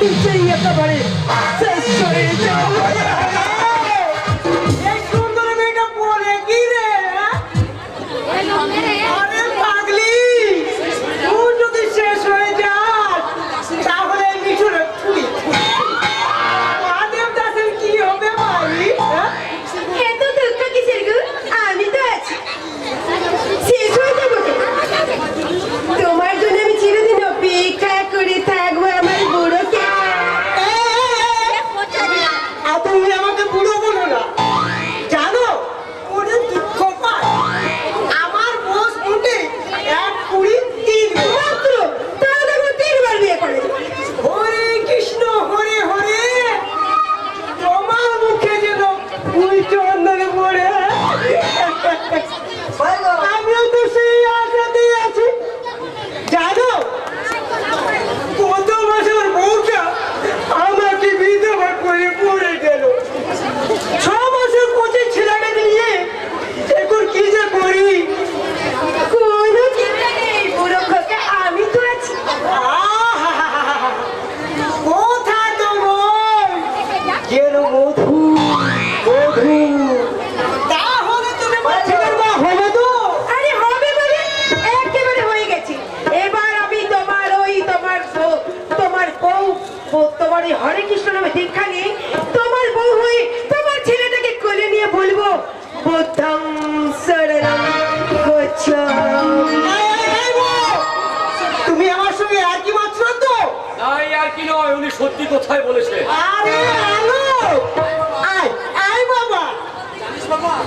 নিচেই একেবারে শেষ হয়ে যাবে। এই সুন্দর মেয়েটা বলে কি রে? আরে পাগলি, তুই যদি শেষ হয়ে যাস তাহলে মিঠুরে ছুরি মাদেব দাসের কি হবে ভাই? এত দুঃখ কিসের গো? আমি তো আছি, শেষ হয়ে যাবো তো। তোমার জন্য আমি চিরদিন অপেক্ষা করে থাকবো আমার বুড়োকে। আর তুমি আমাকে বুড়ো বলো না, জানো ওরে দুঃখ পায় আমার বস উঠে 1-20-3 মাত্র তাহলে আমি 3 বার বিয়ে করে দেবো। হরে কৃষ্ণ হরে হরে, তোমার মুখে যেন ফুল চন্দনে পড়ে। আমিও তো সেই আশাতেই আছি। জানো কত বছর বউটা আমাকে বিধবা করে পড়ে গেল। 6 বছর কোচে ছেলেটাকে নিয়ে এখন কি যে করি। কোনো চিন্তা নেই, বুড়ো খোকা আমি তো আছি। আহা! কোথায় তোমার যেন মধু মধু, তাহলে তুমি আমার ছেলের মা হবে তো? আরে হবে বলে একেবারে হয়ে গেছি। এবার আমি তোমার ওই তোমার বউ তোমার ওই হরে কৃষ্ণ নামে দীক্ষা নিয়ে তোমার বউ হয়ে তোমার ছেলেটাকে কোলে নিয়ে বলবো বুদ্ধং শরণং গচ্ছামি। এই বউ, তুমি আমার সঙ্গে আর কি মাত্র তো? নাই আর কি নয়, উনি সত্যি কথাই বলেছে। আরে আলো, আয় আয় বাবা।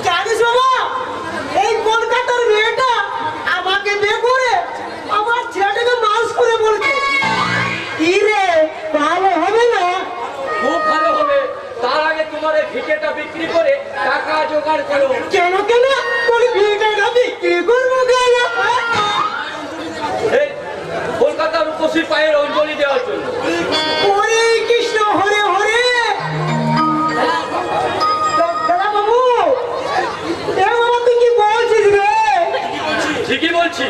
জানিস বাবা, এই কলকাতার মেয়েটা আমাকে বিয়ে করে আমার ছেলেটাকে মাউস করে বলছে। কি রে, ভালো হবে না? খুব ভালো হবে। তার আগে তোমার এই ভিটেটা বিক্রি করে টাকা জোগাড় করো। কেন কেন তোর বিয়েটা বিক্রি করবো কেন? এই কলকাতার উপসী পায়ের অঞ্জলি দেওয়ার জন্য। হরে কৃষ্ণ হরে হরে। দাদা বাবু, এ বাবা তুই কি বলছিস রে? ঠিকই বলছি,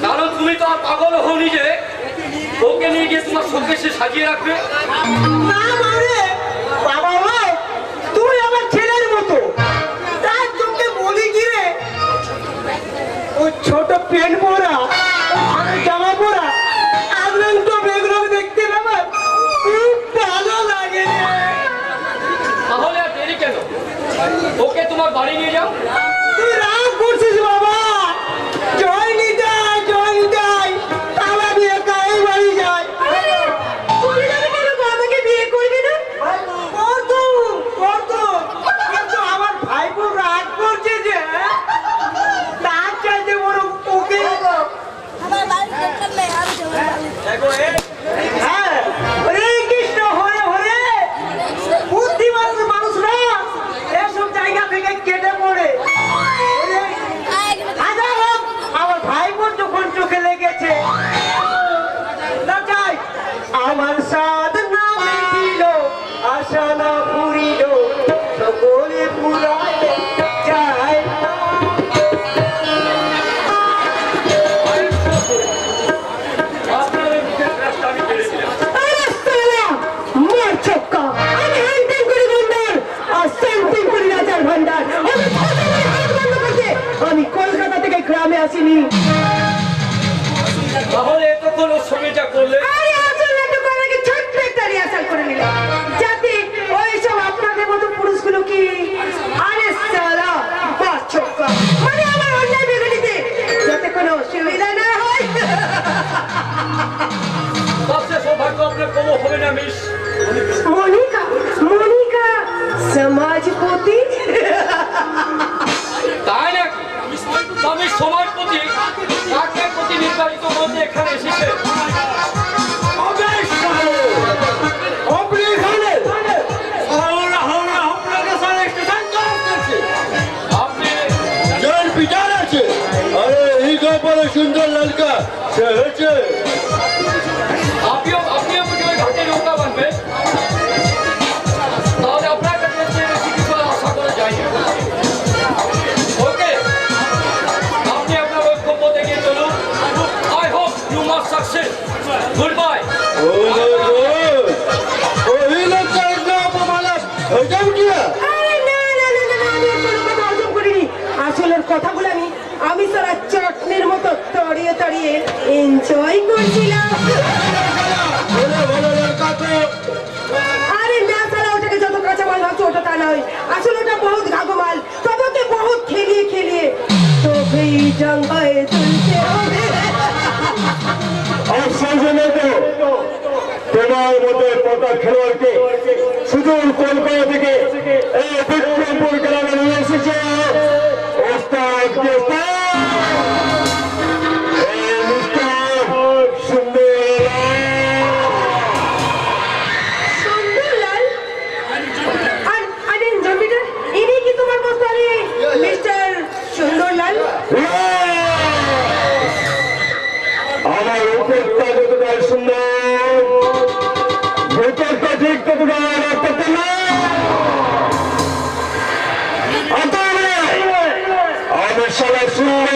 কারণ তুমি তো আর পাগল হওনি যে ওকে নিয়ে গিয়ে তোমার শোকেসে সাজিয়ে রাখবে। না মানে বাবা ভাই, তুই আমার ছেলের মতো, তাই তোকে বলি কি রে, ওই ছোট প্যান্ট পরা, ওই জামা পরা, আজরান তো বেগুলো দেখতে না আমার খুব ভালো লাগে রে। তাহলে আর দেরি কেন, ওকে তোমার বাড়ি নিয়ে যাও। তুই রাগ করছিস বাবা, জয় নিতাই জয় নিতাই, তারা বিয়ে কাই বাড়ি যায়। চলে যাবে কেন গো? আমাকে বিয়ে করবে না? কিন্তু আমার ভাইপো রাগ করছে যে, তার চাইতে বড় ওকে। হ্যাঁ, হরে কৃষ্ণ হরে হরে। বুদ্ধিমান মানুষরা এসব জায়গা থেকে কেটে পড়ে। হাজার হোক, আমার ভাইপোর যখন চোখে লেগেছে না চাই আমার সাধনা মিটিল, আশা না পুরিল, সকলে পুরায় যায়। আপনার ওই মুখের গ্রাসটা আমি কেড়ে দিলাম। আরে সালা, মার চক্কা। আমি হ্যান্ডেল করি ভান্ডার, আর সেন্টিং করি রাজার ভান্ডার। আমি ঠকানোর হাত বন্ধ করতে আমি কলকাতা থেকে গ্রামে আসিনি। তাহলে এতক্ষণ ওর সঙ্গে যা করলে, আরে আসল নাটক আমাকে ছোট্ট একটা রিহার্সাল করে নিলে, যাতে ওইসব আপনাদের মতো পুরুষগুলো কি আরে সালা মার চক্কা, মানে আমার অন্যায় বেগুনিতে যাতে কোনো অসুবিধা না হয়। সবচেয়ে সৌভাগ্য আপনার কোনো হবে না মিস। মনিকা মনিকা সমাজপতি। তাই নাকি? আমি সমাজপতি কাকে প্রতি নির্বাচিত মধ্যে এখানে এসেছে। আপনি যার বিচার আছে, আরে এই গোপাল সুন্দর ললকা সে হচ্ছে। আপনিও বুঝে ওই ঘাটে নৌকা বানবেন, তাহলে আপনার কাছে বেশি কিছু আশা করা যায় না। ওকে, আপনি আপনার বক্তব্য দেখে চলুন। I hope you must succeed. Goodbye. কথাগুলো আমি সারা চটনির মতো তড়িয়ে তড়িয়ে এনজয় করছিলাম। আরে না সারা, ওটাকে যত কাঁচা মাল ভাবছো ওটা তা নয়, আসলে ওটা বহুত ঘাগো মাল। তবে ওকে বহুত খেলিয়ে খেলিয়ে তোকেই জাঙ্গায় তুলতে হবে। আর সঙ্গে তো তোমার মতো পতা খেলোয়াড়কে সুদূর কলকাতা থেকে এই বিক্রমপুর গ্রামে নিয়ে এসেছে ওস্তাদ সুন্দরলাল। আর আরে জমিদার, ইনি কি তোমার বস্তারে মিস্টার সুন্দরলাল? আমার উপরটা যতটা সুন্দর, ভেতরটা ঠিক ততটা আমি সারা সুন্দর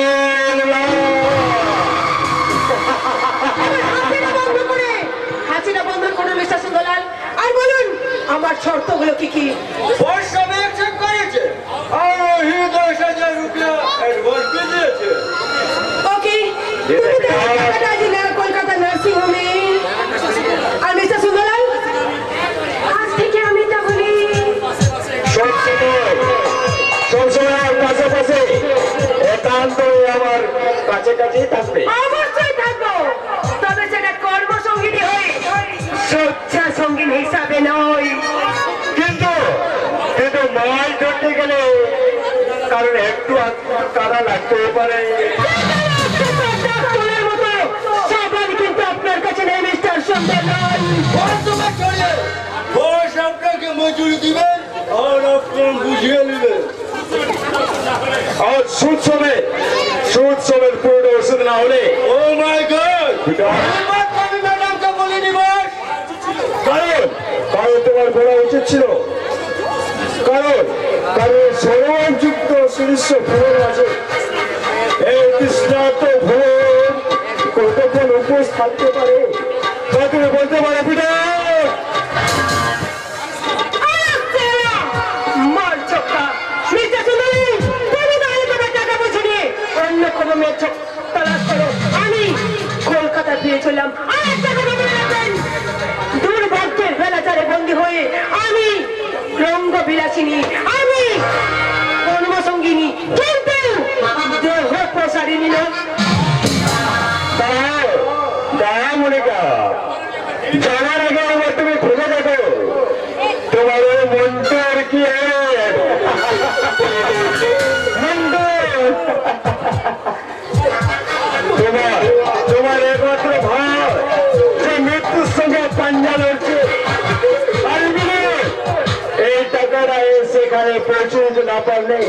হাসিটা বন্ধ করুন মিস্টার সুন্দরলাল, আর বলুন আমার শর্তগুলো কি কি? ওকে, তুমি তাহলে টাকাটা আজ নাও কলকাতা নার্সিং হোমে। আর মিস্টার সুন্দরলাল, আজ থেকে আমি তাহলে সবসময় পাশাপাশি একান্ত আমার কাছে কাছেই থাকবে। অবশ্যই থাকবো, তবে সেটা কর্মসঙ্গিনী হয়ে স্বেচ্ছা সঙ্গীন হিসাবে নয়। কিন্তু কিন্তু মাছ ধরতে গেলে কারণ একটু কাদা লাগতে পারে। ডাক্তারের মতো সাবান কিন্তু আপনার কাছে নেই মিস্টার সুন্দরলাল। বস আপনাকে মজুরি দিবেন আর আপনার বুঝিয়ে নেবেন। আর সুদ সমেত পুরোটা ওষুধ না হলে ও মাই গড, ম্যাডামকে বলিনি বস। কারণ তোমার বলা উচিত ছিল, কারণ সর্বযুক্ত সুদৃশ্য ভ্রমণ আছে। এই তৃষ্ণার্ত ভ্রমণ কতক্ষণ উপোস থাকতে পারে তা তুমি বলতে পারো পিতা? মার চক্কা মিস্টার সুন্দরী, তুমি তাহলে তোমার টাকা পয়সা নিয়ে অন্য কোনো মেয়ের তালাশ করো। আমি কলকাতা ফিরে চললাম। আর একটা কথা মনে রাখবেন, দুর্ভাগ্যের বেলাচারে বন্দী হয়ে আমি রঙ্গ বিলাসিনী, আমি কর্মসঙ্গিনী, কিন্তু দেহ প্রসারিণী না। মনিকা, জানার আগে আমার তুমি খুঁজে দেখো তোমার ওই মন্ত্রের কি তোমার একমাত্র ভাব যে মৃত্যুর সঙ্গে পাঞ্জা লড়ছে। এই টাকাটা সেখানে পৌঁছে দিতে না পারলে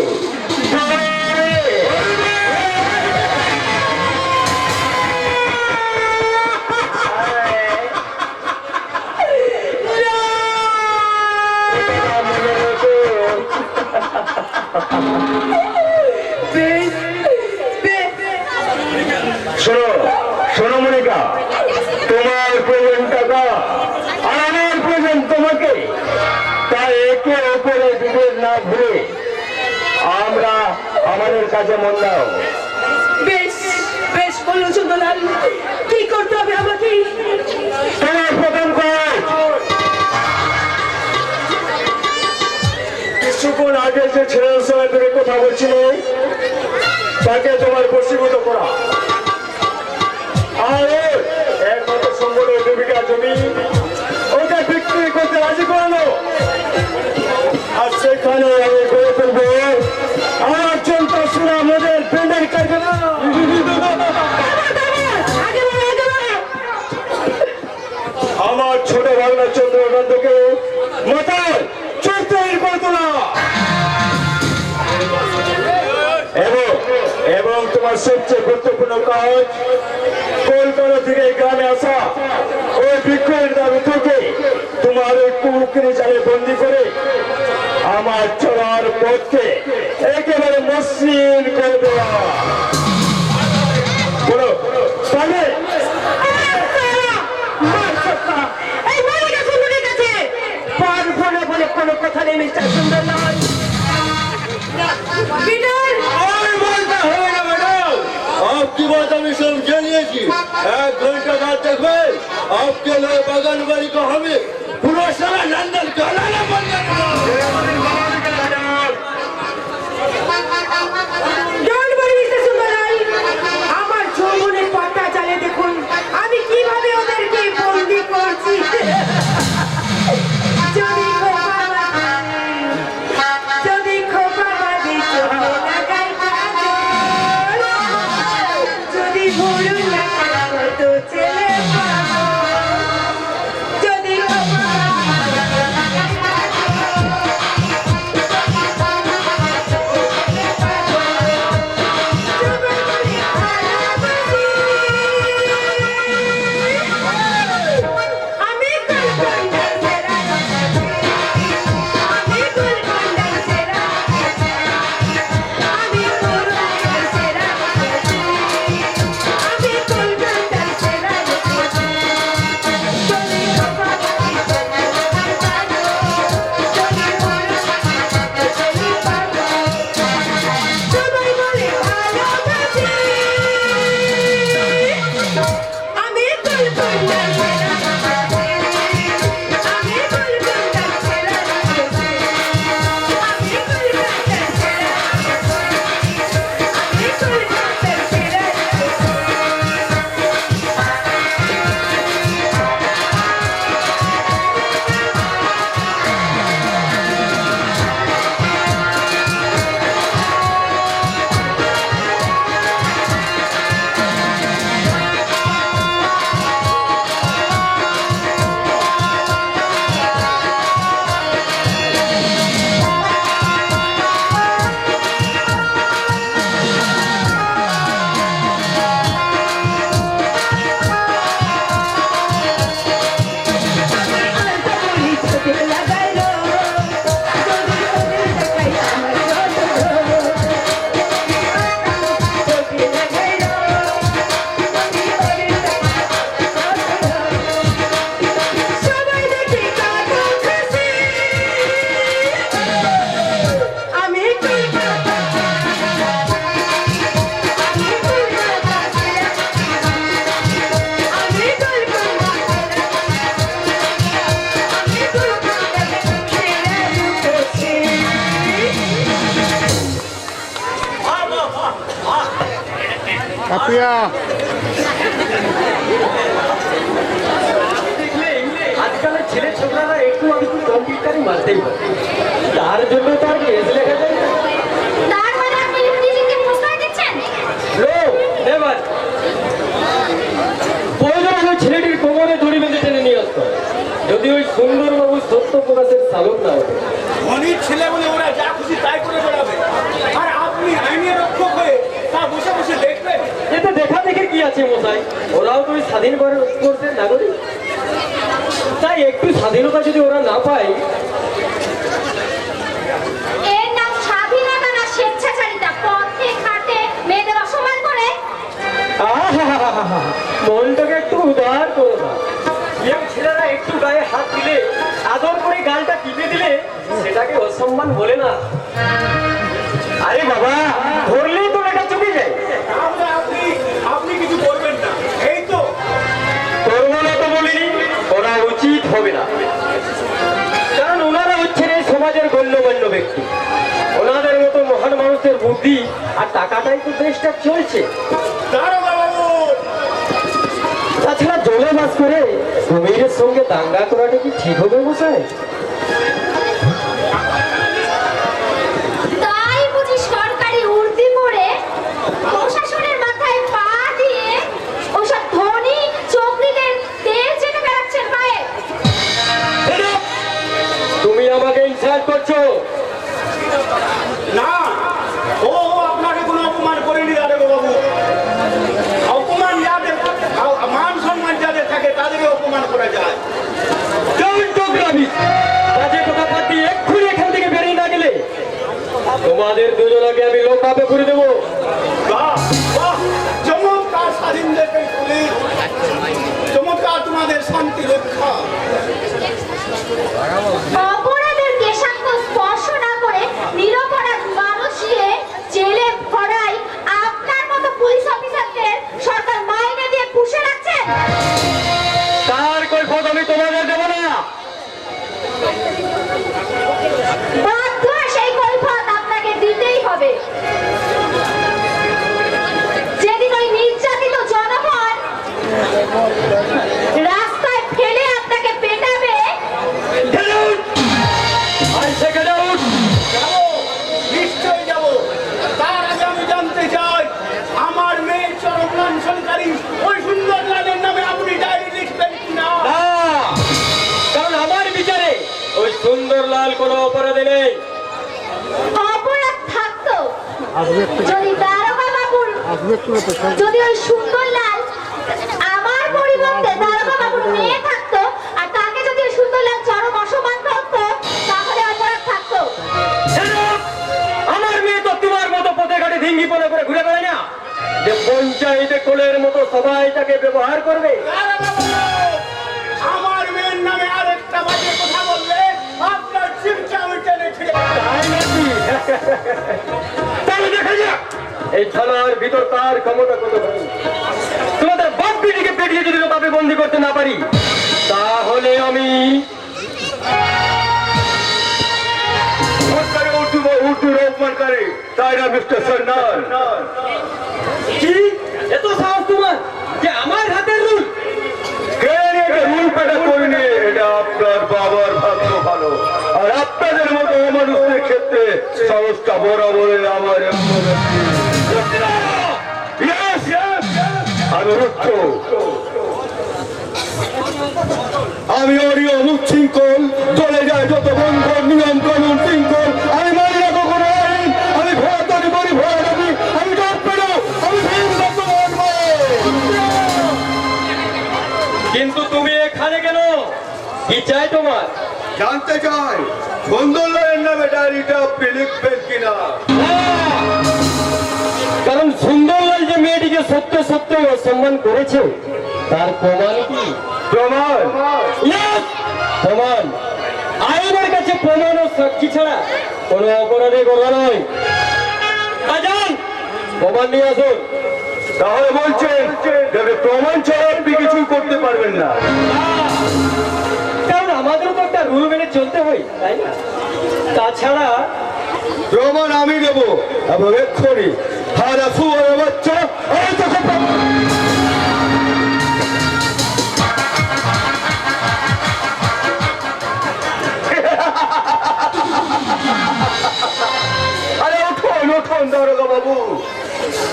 শোনো মনিকা, তোমার প্রয়োজন টাকা আর আমার প্রয়োজন তোমাকে, তাই একে অপরে বিভেদ না ভুলে আমরা আমাদের কাছে মন দাও। বেশ বেশ বলুন সুন্দরলাল, কি করতে হবে আমাকে? তোমার প্রথম কাজ কিছুক্ষণ আগে যে ছেলের সঙ্গে তুমি কথা বলছিলে তাকে তোমার বশীভূত করা, আর একমাত্র সম্বল 2 বিঘা জমি ওকে বিক্রি করতে রাজি করানো, আর সেখানে আমি গড়ে তুলবো আমার চলতা শোনা মদের পেন্ডের কারখানা। আমার ছোট ভাগনা চন্দ্রকান্তকে মাথায় চোরতৈরি করে তোলা এবং তোমার সবচেয়ে গুরুত্বপূর্ণ কাজ কলকাতা থেকে গ্রামে আসা ওই বিক্রয়ের দাবি থেকে তোমার ওই কুকুরি জালে বন্দি করে আমার চলার পথকে একেবারে মসৃণ করে দেওয়া। বলো তাহলে বলে কোনো কথা নেই মিস্টার সুন্দরলাল। আমি সব জানিয়েছি। 1 ঘন্টা বাদ দেখবে आपके लिए বাগান বাড়ি का হবে পুরো সারা নন্দন কালানা বন্ধ ডোন্ট ওয়ারি মিস্টার সুন্দরাই, আমার যৌবনের পাতা চালে দেখুন আমি কিভাবে ওদেরকে বন্দি করছি। যদি খোপা বাঁধে চোখে লাগাই কাজল, যদি ভুল লাগাই কত ছেলে পাগল, যদি খোপা আমি গোলকন্ডার সেরা, আমি গোলকন্ডার সেরা, আমি গোলকন্ডার সেরা, আমি গোলকন্ডার সেরা, যদি খোপা বাঁধি চোখে লাগাই কাজল, যদি ভুল লাগাই ছেলে পাগল, সবাই বলে ভালোবাসি, আমি গোলকন্ডার সেরা, আমি গোলকন্ডার সেরা, আমি গোলকন্ডার সেরা, আমি গোলকন্ডার সেরা। আলতা পরি চোখে লাগাইলো, যদি ওদের দেখাই আমার চোখে লাগাইলো, যদি ওদের দেখাই সবাই দেখি কত খুশি, আমি কলকাতা, আমি কলকাতা সেরা, আমি কলকাতা আমি কলকাতা সেরা লুটেছি। কাপিয়া দেখলে আজকালের ছেলে ছোকরারা একটু একটু কম্পিউটারই মারতেই পারে, তার জন্য তো আর কেস লেখা যায় না। তার মানে আপনি নিজেকে প্রশ্রয় দিচ্ছেন? নেভার প্রয়োজন ওই ছেলেটির কোমরে দড়ি বেঁধে টেনে নিয়ে আসতো, যদি ওই সুন্দরবাবু সত্য প্রকাশের চালক না হতো। অনেক ছেলে বলে ওরা যা খুশি তাই করে বেড়াবে, আর আপনি আইনের রক্ষক হয়ে তা বসে বসে দেখবেন। এতে দেখা দেখে কি আছে মশাই, ওরাও তো ওই স্বাধীন ভারতবর্ষের নাগরিক, তাই একটু স্বাধীনতা যদি ওরা না পায়। এর নাম স্বাধীনতা না স্বেচ্ছাচারিতা? পথে ঘাটে মেয়েদের অসম্মান করে। আহা, মনটাকে একটু উদার করো না। ইয়ং ছেলেরা একটু গায়ে হাত দিলে, আদর করে গালটা টিপে দিলে সেটাকে অসম্মান বলে না। আরে বাবা, ধরলেই তো এটা চুকে যায়। তাহলে আপনি কিছু করবেন না, এই তো করবো না তো বলিনি, করা উচিত হবে না, কারণ ওনারা হচ্ছেন এই সমাজের গণ্যমান্য ব্যক্তি। ওনাদের মতো মহান মানুষের বুদ্ধি আর টাকাটাই তো দেশটা চলছে। দারোগা বাবু, তাছাড়া জলে বাস করে কুমিরের সঙ্গে দাঙ্গা করাটা কি ঠিক হবে মশাই? তাই বুঝি সরকারি উর্দি পরে প্রশাসনের মাথায় পা দিয়ে ওসব ধনী চক্রীদের তেল চেপে বেড়াচ্ছেন পায়ে। তুমি আমাকে ইনসাল্ট করছো। না, ও আপনাকে কোনো অপমান করেনি দারোগা বাবু। অপমান যাদের, মান সম্মান যাদের থাকে তাদেরকে অপমান করা যায়। Don't talk rubbish! বাজে কথা বাদ দিয়ে এক্ষুনি এখান থেকে বেরিয়ে না গেলে তোমাদের দুজনকে আমি লোক আপে করে দেবো। বাহ বাহ, চমৎকার স্বাধীন দেশের পুলিশ, চমৎকার তোমাদের শান্তি রক্ষা। অপরাধের কেশাঙ্গ স্পর্শ না করে নিরপরাধ মানুষকে জেলে ভরাই আপনার মতো পুলিশ অফিসারদের তোমাদের দেব না। বাধ্য হয়ে সেই কৈফিয়ত আপনাকে দিতেই হবে। যেদিন ওই নির্যাতিত জনগণ রাস্তায় ফেলে আপনাকে পেটাবে, Get out! I say get out! যাবো, নিশ্চয়ই যাবো। তার আগে আমি জানতে চাই, আমার মেয়ের চরম লাঞ্ছনকারী ওই সুন্দর লালের নামে আপনি ডায়েরি লিখবেন কিনা? না, কারণ আমার বিচারে ওই সুন্দরলাল কোনো অপরাধী নেই। অপরাধ থাকতো যদি দারোগা বাবুর, যদি ওই সুন্দরলাল আমার পরিবর্তে দারোগা বাবুর মেয়ে থাকতো, আর তাকে যদি ওই সুন্দরলাল চরম অসম্মান করতো, তাহলে অপরাধ থাকতো। Enough! আমার মেয়ে তো তোমার মতো পথে ঘাটে ধিঙ্গি পনে করে ঘুরে বেড়ায় না, যে পঞ্চায়েতে কোলের মতো সবাই তাকে ব্যবহার করবে। দারোগা বাবু, আমার মেয়ের নামে আরেকটা বাজে কথা বললে আপনার চিমটা আমি টেনে ছিঁড়ে ফেলবো। তাই নাকি? তাহলে দেখা যাক এই থানার ভিতর তার ক্ষমতা কত ভারী। তোমাদের বাপ পিটিকে পেটিয়ে যদি তাকে বন্দি করতে না পারি, তাহলে আমি উর্দু অপমানকারী, তাই না মিস্টার সন্ন্যাল? কি এত সাহস তোমার যে আমার হাতের রুল? রুল পেটা করিনি, এটা আপনার বাবার ভাগ্য ভালো। আর আপনাদের মতো মানুষদের ক্ষেত্রে সাহসটা বরাবরই আমার। Yes, yes, আমি রুক্ষ, আমি অরিয় উচ্ছৃঙ্খল, চলে যায় যত বন্ধন নিয়ম কানুন শৃঙ্খল। আমি মানি না কখনো আইন, আমি ভয় তৈরি করি ভয় রবি, আমি ডট পেড়ো, আমি ভীম বর্তমান। কিন্তু তুমি এখানে কেন? কি চাই তোমার? জানতে চাই সুন্দরলালের নামে ডায়েরিটা আপনি লিখবেন কিনা? কারণ সুন্দরলাল যে মেয়েটিকে সত্য সত্য অসম্মান করেছে, তার প্রমাণ কি? প্রমাণ? Yes! প্রমাণ। আইনের কাছে প্রমাণ ও সাক্ষী ছাড়া কোনো অপরাধী করা নয়। আজান, প্রমাণ নিয়ে আসুন। তাহলে বলছেন যাতে প্রমাণ ছাড়া আপনি কিছুই করতে পারবেন না? কারণ আমাদেরও তো একটা রুল মেনে চলতে হয়, তাই না? তাছাড়া প্রমাণ আমি দেবো এবং এক্ষুনি। হারা শুয়ারের বাচ্চা, এই তোকে আরে উঠুন উঠুন দারোগা বাবু।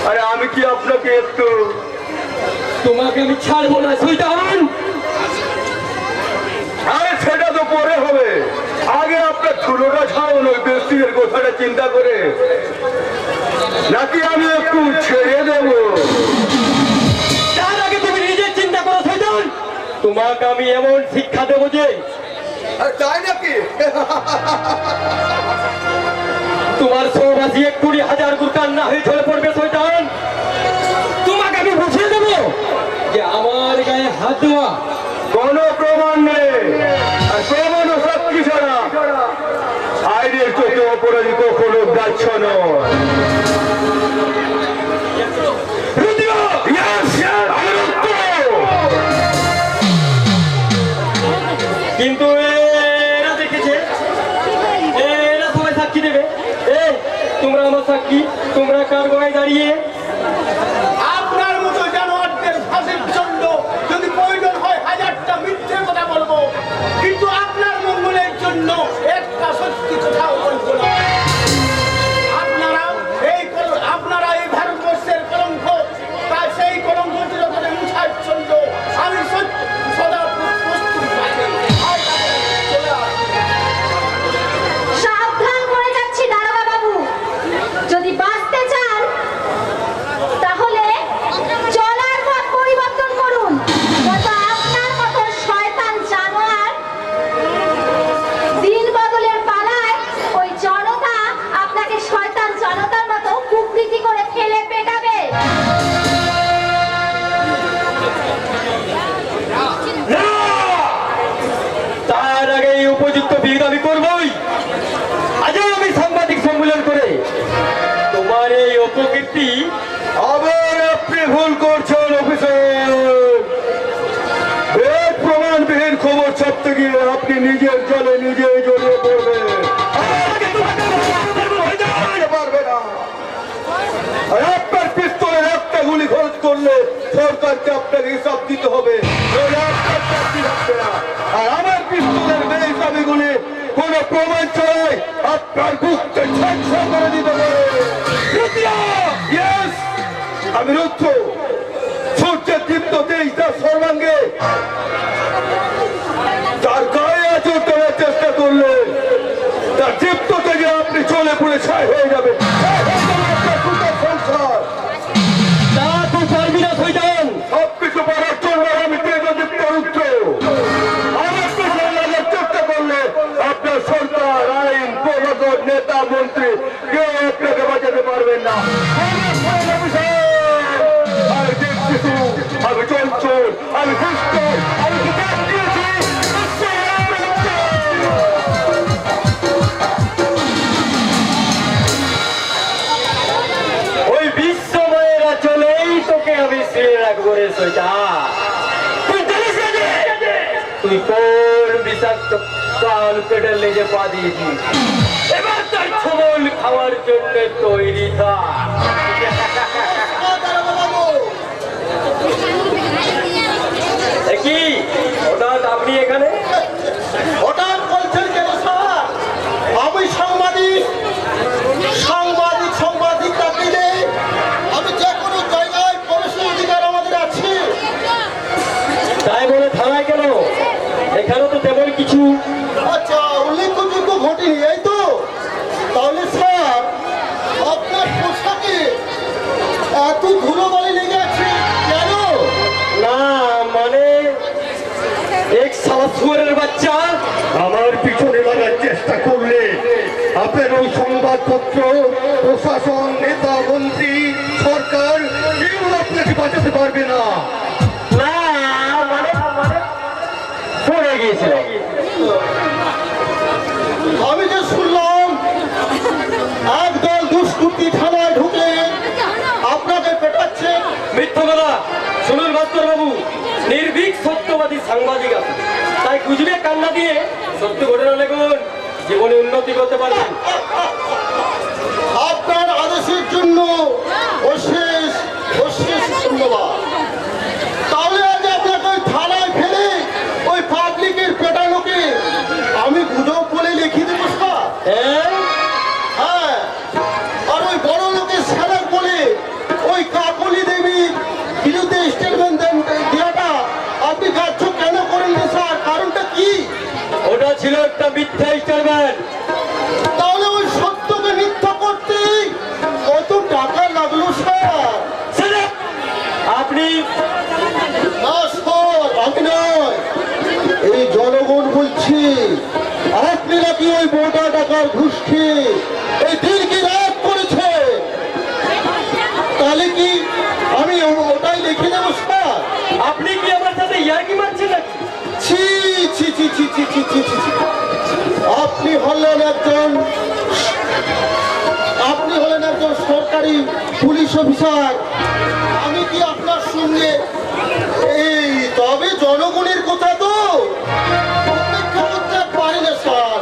আরে আমি কি আপনাকে একটু, তোমাকে আমি ছাড়বো না সুইটান। আরে সেটা তো পরে হবে, আগে আপনার ধুলোটা ছাড়ুন ওই ব্যক্তিদের কথাটা চিন্তা করে, নাকি আমি একটু ছেড়ে দেব? তার আগে তুমি নিজের চিন্তা করো সুইটান। তোমাকে আমি এমন শিক্ষা দেবো যে, তাই নাকি? তোমার সৌভাষী 20,000 গুরকান না হয়ে ঝরে পড়বে শয়তান। তোমাকে আমি বুঝিয়ে দেবো যে আমার গায়ে হাত দেওয়া কোনো প্রমাণ নেই, আর প্রমাণ ও সাক্ষী ছাড়া আইনের চোখে অপরাধী কখনো যাচ্ছ নয়। কিন্তু এরা দেখেছে, এরা সবাই সাক্ষী দেবে। তোমরা আমার সাক্ষী, তোমরা কার গলায় দাঁড়িয়ে? আপনার মতো জানোয়ারদের ফাঁসির জন্য যদি প্রয়োজন হয় 1000টা মিথ্যে কথা বলবো, কিন্তু আপনার মঙ্গলের জন্য একটা সত্যি কথাও বলবো না। আপনারা এই ভারতবর্ষের কলঙ্ক, তাই সেই কলঙ্ক চিরতরে মুছার জন্য আমি সদা প্রস্তুত আছি। চলে আসুন। সাবধান করে যাচ্ছি দারোগা বাবু, যদি বাঁচতে চান তাহলে চলার পথ পরিবর্তন করুন। যত আপনার মতো শয়তান জানোয়ার দিন বদলের পালায়, ওই জনতা আপনাকে শয়তান জনতার মতো কুকৃতি করে ফেলে পেটাবে। তার আগে এই উপযুক্ত বিহিত আমি করবই। আজও আমি সাংবাদিক সম্মেলন করে তোমার এই অপকীর্তি, আবার আপনি ভুল করছেন অফিসার। প্রমাণবিহীন খবর চাপতে গিয়ে আপনি নিজের জলে নিজেই জড়িয়ে পড়বেন। পারবে না। আর আপনার পিস্তলের একটা গুলি খরচ করলে সরকারকে আপনাকে হিসাব দিতে হবে। নইলে আপনার চাকরি থাকবে না। আর আমার পিস্তলের বেহিসাবি গুলি কোনো প্রমাণ ছাড়াই আপনার বুককে ঝাঁঝা করে দিতে পারে। Yes! আমি রুদ্ধ সূর্যের দীপ্ত তেজটা সর্বাঙ্গে তার গায়ে আচর করার চেষ্টা করলে তার দীপ্ত থেকে আপনি চলে পড়ে ছাই হয়ে যাবে। আপনার পুরো সংসার তা তো পারবি না শয়তান। সবকিছু পারার জন্য আমি তেজদীপ্ত রুদ্ধ। আমার পিছনে লাগার চেষ্টা করলে আপনার সরকার, আইন, প্রশাসন, নেতা, মন্ত্রী কেউ আপনাকে বাঁচাতে পারবেন না। আমি চঞ্চল, আমি সুস্থ, আমি ওই বিশ্বময়ের চলেই তোকে আমি ছিঁড়ে রাখবো রে শয়তান। তুই জানিস না যে তুই কোন বিষাক্ত কাল পেটের লেজে পা দিয়েছিস। এবার তার ছবল খাওয়ার জন্য তৈরি থাক। কি হঠাৎ আপনি এখানে? হঠাৎ বলছেন কেন স্যার? আমি সাংবাদিক চাকরিতে আমি যে কোনো জায়গায় প্রবেশের অধিকার আমাদের আছে। তাই বলে থানায় কেন? এখানে তো তেমন কিছু। আচ্ছা, উল্লেখযোগ্য ঘটেনি, এই তো? তাহলে স্যার আপনার পোশাকে এত ধুলোবালি লেগে আছে কেন? না মানে এক সালা শুয়োরের বাচ্চা আমার পিছনে লাগার চেষ্টা করলে আপনার ওই সংবাদপত্র, প্রশাসন, নেতা, মন্ত্রী, সরকার কেউ আপনাকে বাঁচাতে পারবে না। না মানে পড়ে গিয়েছিল। আমি যে শুনলাম একদল দুষ্কৃতী থানায় ঢুকে আপনাকে পেটাচ্ছে। মিথ্যা কথা। শুনুন ভাস্কর বাবু, নির্ভীক সত্যবাদী সাংবাদিক আছে, তাই গুজবে কান্না দিয়ে সত্য ঘটনা লিখুন, জীবনে উন্নতি করতে পারবেন। আপনার আদেশের জন্য অশেষ ধন্যবাদ। তাহলে আজ আপনাকে ওই থানায় ফেলে ওই পাবলিকের পেটানোকে আমি গুজব বলে লিখে দেবো স্যার। হ্যাঁ, আর ওই বড় লোকের স্যালার বলে ওই কাকলি দেবীর বিরুদ্ধে স্টেটমেন্ট দেওয়াটা আপনি কার্য কেন করেন না স্যার? কারণটা কি? ওটা ছিল একটা মিথ্যা স্টেটমেন্ট। তাহলে ওই সত্যকে মিথ্যা করতে কত টাকা লাগলো স্যার? আপনি না স্যার, আমি নয়, এই জনগণ বলছি। আপনি নাকি ওই মোটা টাকার ঘুষ খেয়ে এই দিনকে রাত করেছে। তাহলে কি আমি ওটাই লিখে দেবো স্যার? আপনি কি আমার সাথে ইয়ার্কি মারছেন নাকি? ছি ছি ছি ছি ছি ছি ছি ছি ছি। আপনি হলেন একজন সরকারি পুলিশ অফিসার। আমি কি আপনার সঙ্গে এই তবে জনগণের কথা তো অপেক্ষা করতে পারি না স্যার।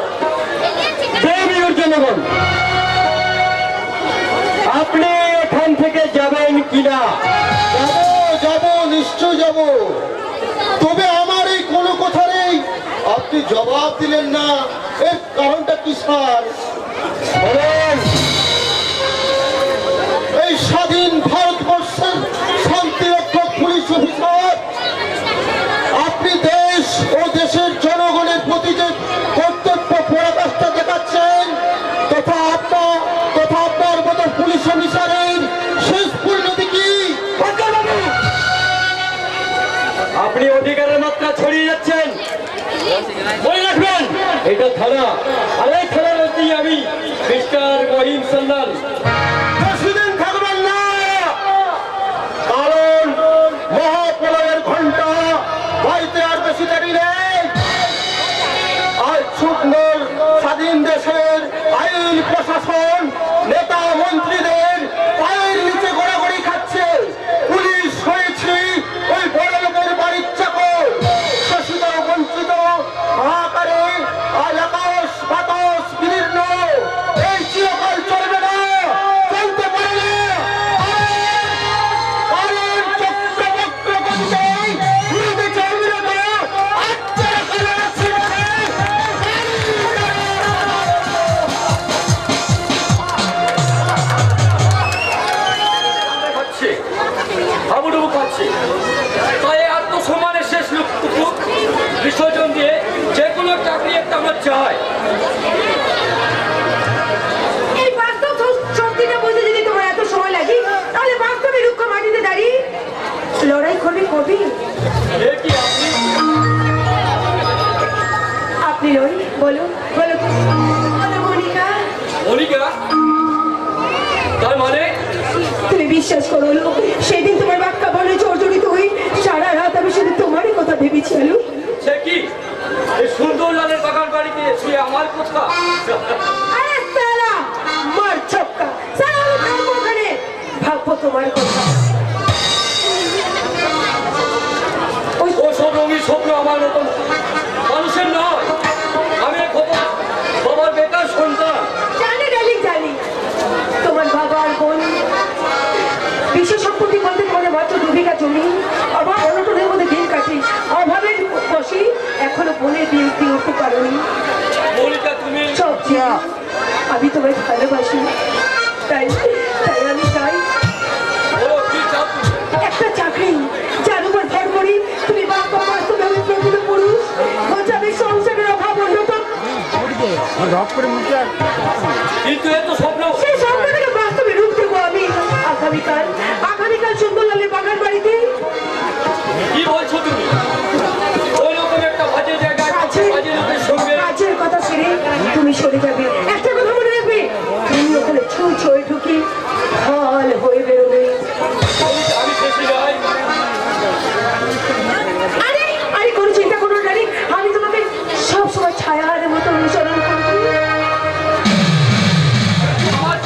জনগণ, আপনি এখান থেকে যাবেন কিনা? যাব, নিশ্চয় যাব। তবে আমার এই কোনো কথা নেই, আপনি জবাব দিলেন না, এর কারণটা কি স্যার? বলেন। এই স্বাধীন ভারতবর্ষের শান্তিরক্ষক পুলিশ অফিসার, আপনি দেশ ও দেশের জনগণের প্রতি যে কর্তব্য পরাকাষ্ঠা দেখাচ্ছেন তথা আপনার মতো পুলিশ অফিসারের শেষ পরিণতি কি? আপনি অধিকারের মাত্রা ছড়িয়ে যাচ্ছেন। মনে রাখবেন, এটা থানা, আর এই থানার মধ্যেই আমি মিস্টার মহিম সান্দাল। প্রেসিডেন্ট থাকবেন না, কারণ মহাপ্রলয়ের ঘন্টা বাড়িতে আর বেশি দেরি নেই। আজ সুন্দর স্বাধীন দেশের আইন প্রশাসন, নেতা মন্ত্রীদের পায়ের নিচে গড়াগড়ি খাচ্ছে। পুলিশ হয়েছি ওই বড় লোকের বাড়ির চাকর, শোষিত বঞ্চিত ইচ্ছা হয়? এই বাস্তব সত্যিটা বলতে যদি তোমার এত সময় লাগে তাহলে বাস্তবে রুক্ষ মাটিতে দাঁড়িয়ে লড়াই করবে কবি। এ কি আপনি? আপনি নই, বলো বলো বলো মনিকা। মনিকা? তার মানে? তুমি বিশ্বাস করো সেদিন তোমার বাক্যা বলে জর্জরিত হই সারা রাত আমি শুধু তোমারই কথা ভেবেছি আলু। সে কি এই সুন্দর লালের বাগান বাড়িতে শুয়ে আমার কথা? আরে সালা মার ছক্কা সালা আমি থাকবো ওখানে ভাববো তোমার কথা। ও সব রঙিন স্বপ্ন আমার মতন মানুষের নয়। আমি এক বাবার বেকার সন্তান। জানি ডার্লিং জানি তোমার বাবা আর বোন বিশ্ব সম্পত্তি বলতে তোমাদের মাত্র 2 বিঘা জমি অভাব অনটনের মধ্যে দিন কাটে অভাবের বসে এখনো বোনের বিয়ে দিয়ে উঠতে পারোনি। মনিকা তুমি সব চিনি, আমি তোমায় ভালোবাসি তাই তাই আমি চাই বলো কি চাও তুমি? একটা চাকরি যার উপর ভর করি তুমি বাবা বাস্তবে আমি প্রকৃত পুরুষ বোঝাবে সংসারের অভাব অনটন কিন্তু এ তো স্বপ্ন। সেই স্বপ্নটাকে বাস্তবে রূপ দেবো আমি আগামীকাল সুন্দরলালের বাগান বাড়িতে। কি বলছো তুমি? ওই রকম একটা বাজে জায়গায় বাজে লোকের সঙ্গে কাজের কথা ছেড়ে তুমি সরে যাবে। একটা কথা মনে রাখবে তুমি ওখানে ছুঁয়ে ঢুকে ফল হয়ে বেরোবে। আমি ফেসে যাই। আরে আরে কোনো চিন্তা করো না ডার্লিং, আমি তোমাকে সবসময় ছায়ার মতো অনুসরণ করবো। আমার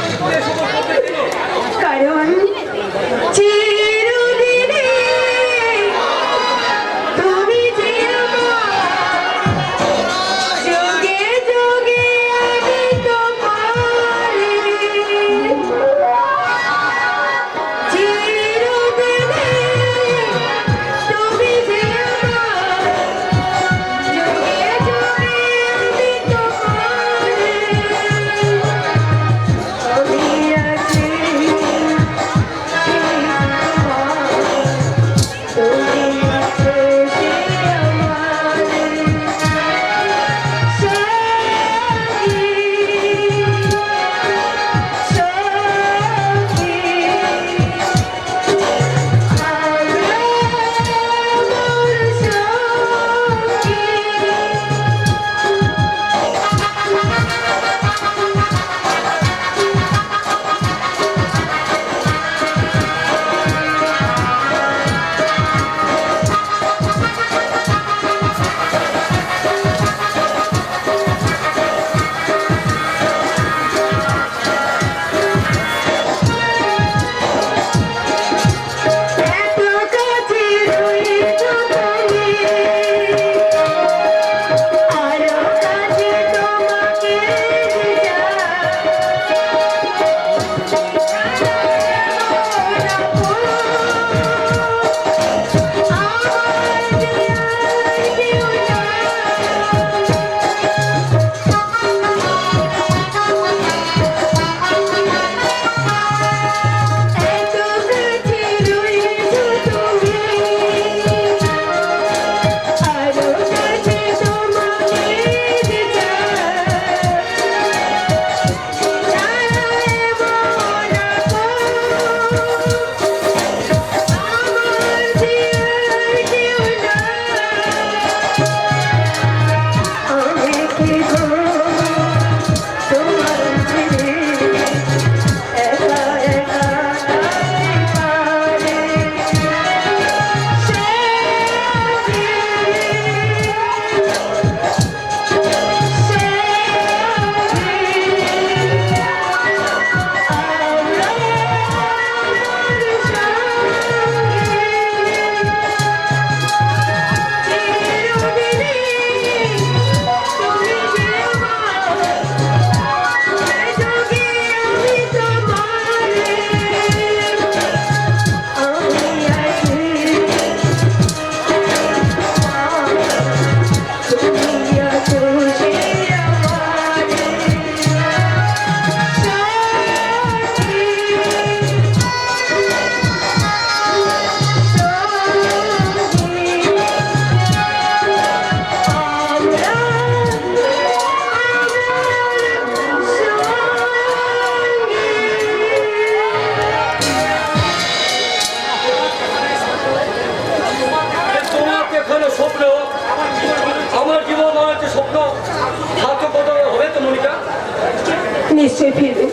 নিশ্চয়ই ফিরবে।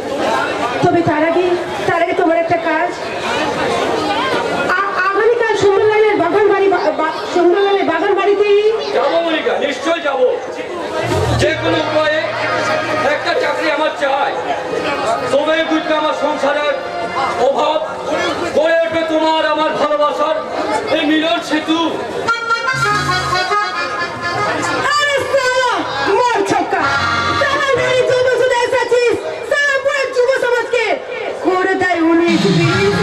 তবে তার আগে তোমার একটা কাজ। আগামীকাল সুন্দরলালের বাগান বাড়িতেই যাবো মনিকা, নিশ্চয় যাবো। যে কোনো উপায়ে একটা চাকরি আমার চাই, তবে বুঝবে আমার সংসারের অভাব গড়ে উঠবে তোমার আমার ভালোবাসার এই মিলন সেতু। আরে সালা মোর ছক্কা, সালা মেরি যুব সুদে এসেছিস, সালা পুরো যুব সমাজকে করে দেয় 19-20।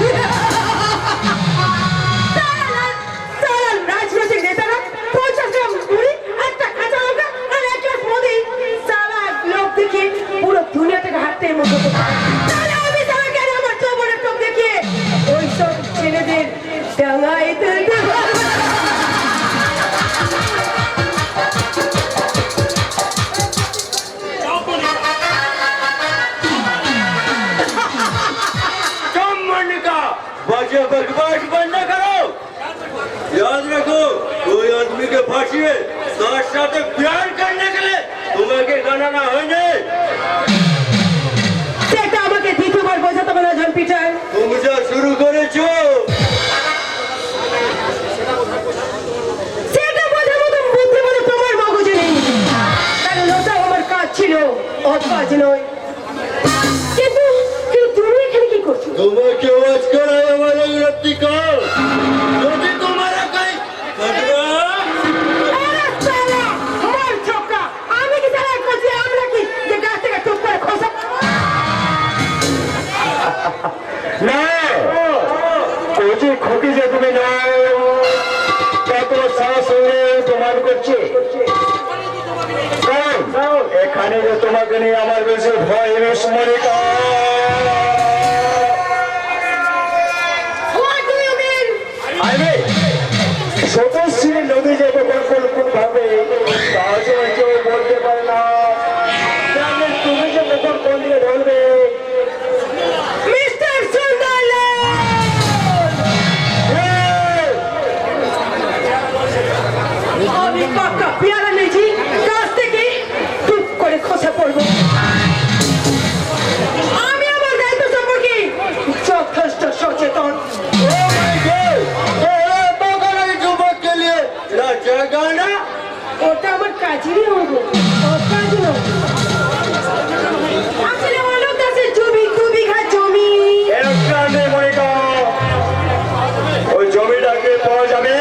সালা রাজনৈতিক নেতারা 50টা বুড়ি, একটা কাঁচা লঙ্কা আর এক গ্লাস মদি, সালা লোক দেখে পুরো দুনিয়াটাকে হাতের মতো করে। সালা আমি সালা কেন আমার যৌবনের টোপ দেখিয়ে ওইসব ছেলেদের ডাঙায় তুলতে পারবো না। बाजिया बकवास बंद न करो। याद रखो, कोई आदमी के फांसिए साथ साथ प्यार करने के लिए तुम्हें के गाना ना होंगे। সেটা আমাকে দ্বিতীয়বার বোঝাতে হবে না জন পিটার। तुम जा शुरू करे जो সেটা বোঝার মতো বুদ্ধি বলে তোমার মগজে নেই, কারণ ওটা আমার কাজ ছিল, ওর কাজ নয়। কিন্তু তুমি এখানে কি করছো? तुम्हें क्यों आज करा हमारे रत्ती का यदि तुम्हारा कहीं खतरा আরে সালা, মোর ছক্কা, আমি কি সালা করছি? আমরা কি যে গাছ থেকে টুক করে খোসা পাবো? না কোচি খুকি যে তুমি নাও কত সাহস হয়ে তোমার করছে। এখানে যে তোমাকে নিয়ে আমার বেশি ভয় বেশ Monika. What do you mean? আরে স্বতঃস্রী নদী যে কোন ভাবে সাহসে কেউ বলতে পারে না, তাহলে তুমি যে কখন কোন দিকে ঢলবে। মিস্টার সুন্দরলাল! আমি কাকা পেয়ারা নিয়েছি, গাছ থেকে টুক করে খসে পড়বো। আমি আমার দায়িত্ব সম্পর্কে যথেষ্ট সচেতন। যুবক কে লিয়ে রাজা গানা ওটা আমার কাজেরই হবো, ওর কাজ নয়। আসলে অনেক আছে জমি, 2 বিঘা জমি। একটা নেই মনিকা, ওই জমিটাকে পাওয়া যাবে।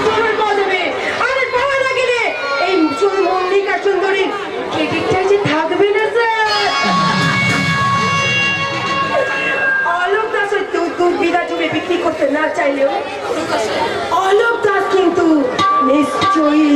জমি পাওয়া যাবে। আরে পাওয়া না গেলে এই মল্লিকা সুন্দরীর ক্রেডিটটা যে থাকবে না স্যার। অলোক দাস ওই 2 বিঘা জমি বিক্রি করতে না চাইলেও অলোক দাস কিন্তু নিশ্চয়ই